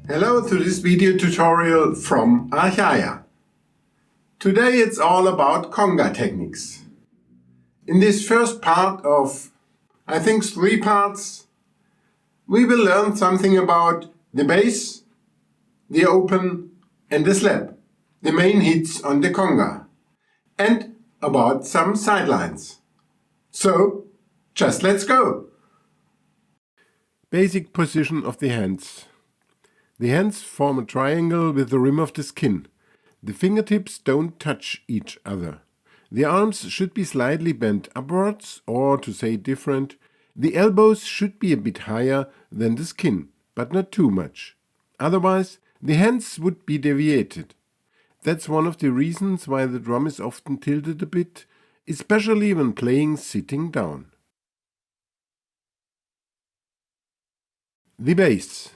Hello to this video tutorial from Archaia. Today it's all about conga techniques. In this first part of, I think, 3 parts, we will learn something about the bass, the open and the slap, the main hits on the conga, and about some sidelines. So, just let's go! Basic position of the hands. The hands form a triangle with the rim of the skin. The fingertips don't touch each other. The arms should be slightly bent upwards, or to say different, the elbows should be a bit higher than the skin, but not too much. Otherwise, the hands would be deviated. That's one of the reasons why the drum is often tilted a bit, especially when playing sitting down. The bass.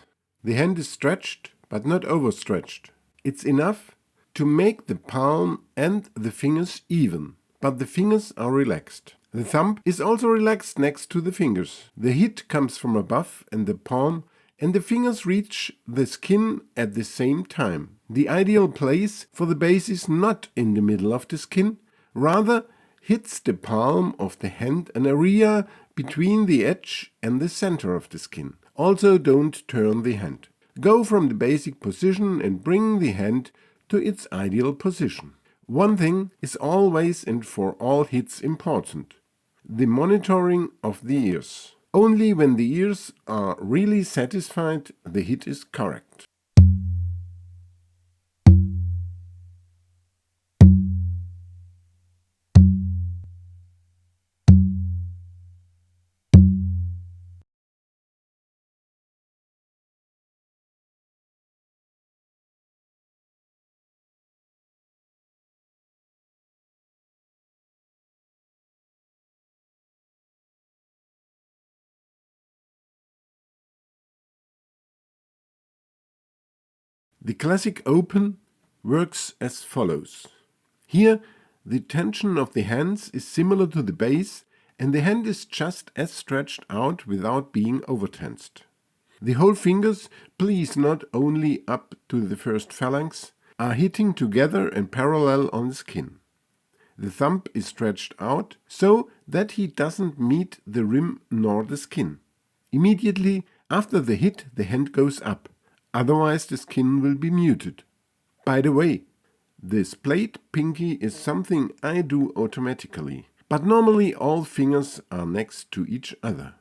The hand is stretched, but not overstretched. It's enough to make the palm and the fingers even, but the fingers are relaxed. The thumb is also relaxed next to the fingers. The hit comes from above and the palm and the fingers reach the skin at the same time. The ideal place for the bass is not in the middle of the skin, rather hits the palm of the hand, an area between the edge and the center of the skin. Also don't turn the hand. Go from the basic position and bring the hand to its ideal position. One thing is always and for all hits important: the monitoring of the ears. Only when the ears are really satisfied, the hit is correct. The classic open works as follows. Here the tension of the hands is similar to the bass and the hand is just as stretched out without being overtensed. The whole fingers, please not only up to the first phalanx, are hitting together and parallel on the skin. The thumb is stretched out so that he doesn't meet the rim nor the skin. Immediately after the hit the hand goes up. Otherwise the skin will be muted. By the way, this played pinky is something I do automatically, but normally all fingers are next to each other.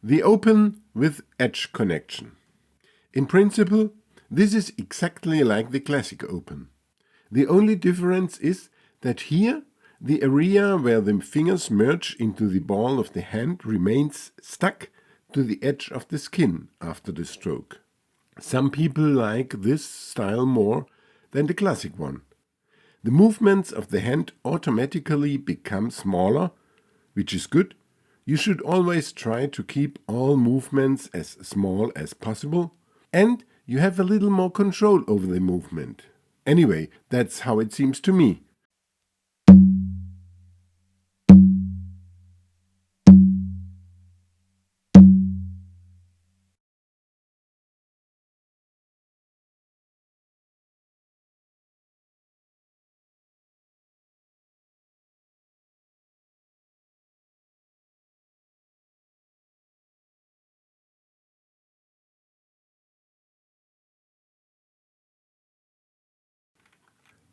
The open with edge connection. In principle, this is exactly like the classic open. The only difference is that here the area where the fingers merge into the ball of the hand remains stuck to the edge of the skin after the stroke. Some people like this style more than the classic one. The movements of the hand automatically become smaller, which is good. You should always try to keep all movements as small as possible, and you have a little more control over the movement. Anyway, that's how it seems to me.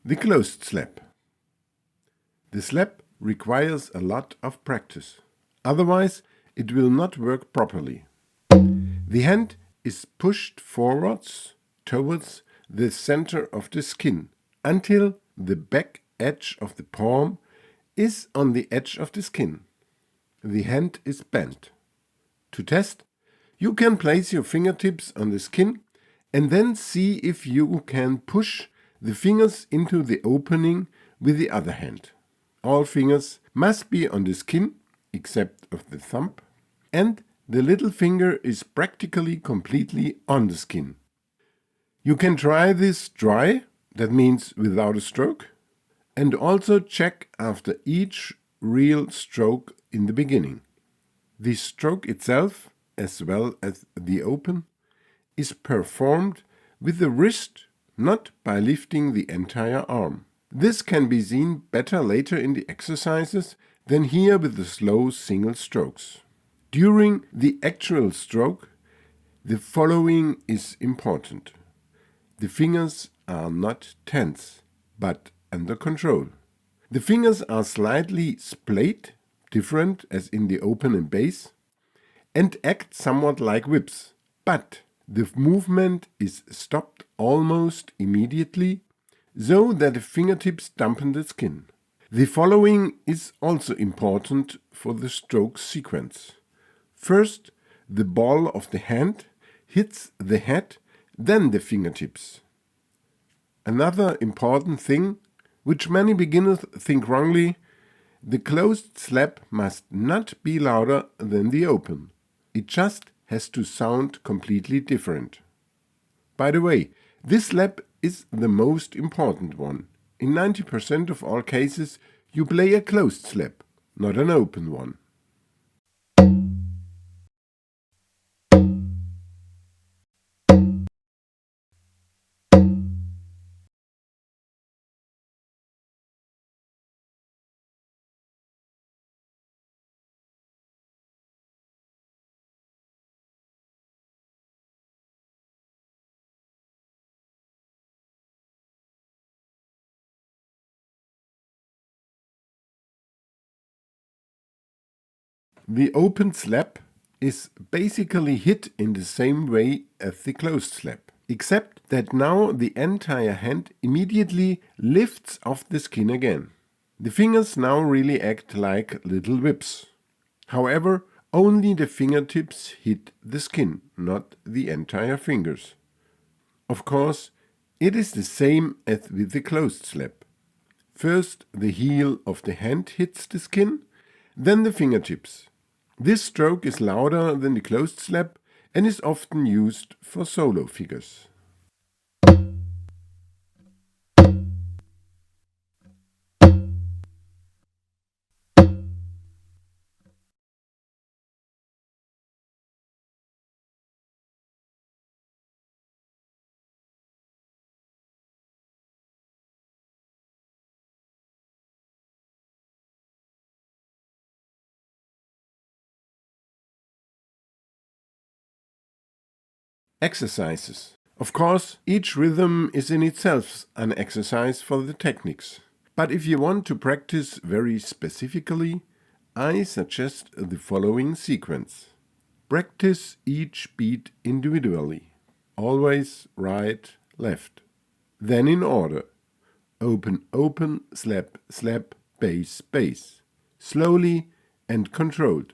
The closed slap. The slap requires a lot of practice. Otherwise, it will not work properly. The hand is pushed forwards towards the center of the skin until the back edge of the palm is on the edge of the skin. The hand is bent. To test, you can place your fingertips on the skin and then see if you can push the fingers into the opening with the other hand. All fingers must be on the skin, except of the thumb, and the little finger is practically completely on the skin. You can try this dry, that means without a stroke, and also check after each real stroke in the beginning. The stroke itself, as well as the open, is performed with the wrist, not by lifting the entire arm. This can be seen better later in the exercises than here with the slow single strokes. During the actual stroke, the following is important. The fingers are not tense, but under control. The fingers are slightly splayed, different as in the open and bass, and act somewhat like whips, but the movement is stopped almost immediately, so that the fingertips dampen the skin. The following is also important for the stroke sequence. First, the ball of the hand hits the head, then the fingertips. Another important thing, which many beginners think wrongly, the closed slap must not be louder than the open. It just has to sound completely different. By the way, this slap is the most important one. In 90% of all cases, you play a closed slap, not an open one. The open slap is basically hit in the same way as the closed slap, except that now the entire hand immediately lifts off the skin again. The fingers now really act like little whips. However, only the fingertips hit the skin, not the entire fingers. Of course, it is the same as with the closed slap. First, the heel of the hand hits the skin, then the fingertips. This stroke is louder than the closed slap and is often used for solo figures. Exercises. Of course, each rhythm is in itself an exercise for the techniques. But if you want to practice very specifically, I suggest the following sequence. Practice each beat individually. Always right, left. Then in order. Open, open, slap, slap, bass, bass. Slowly and controlled.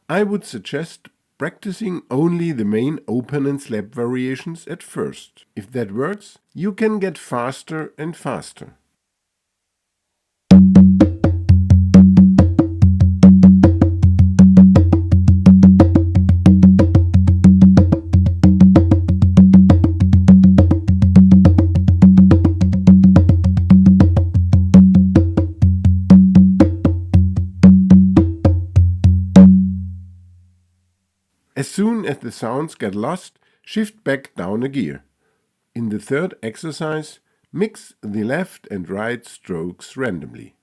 I would suggest practicing only the main open and slap variations at first. If that works, you can get faster and faster. As soon as the sounds get lost, shift back down a gear. In the third exercise, mix the left and right strokes randomly.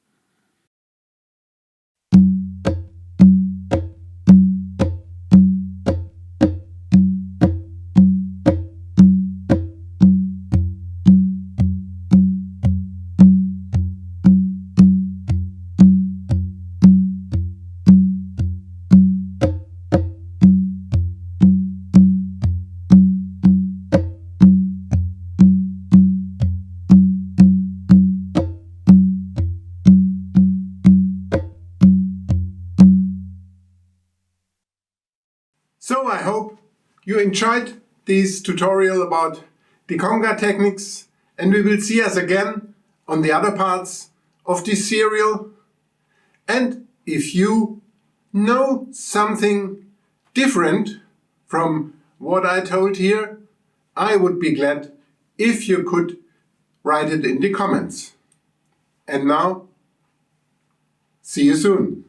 you enjoyed this tutorial about the conga techniques, and we will see us again on the other parts of this serial. And if you know something different from what I told here, I would be glad if you could write it in the comments. And now, see you soon.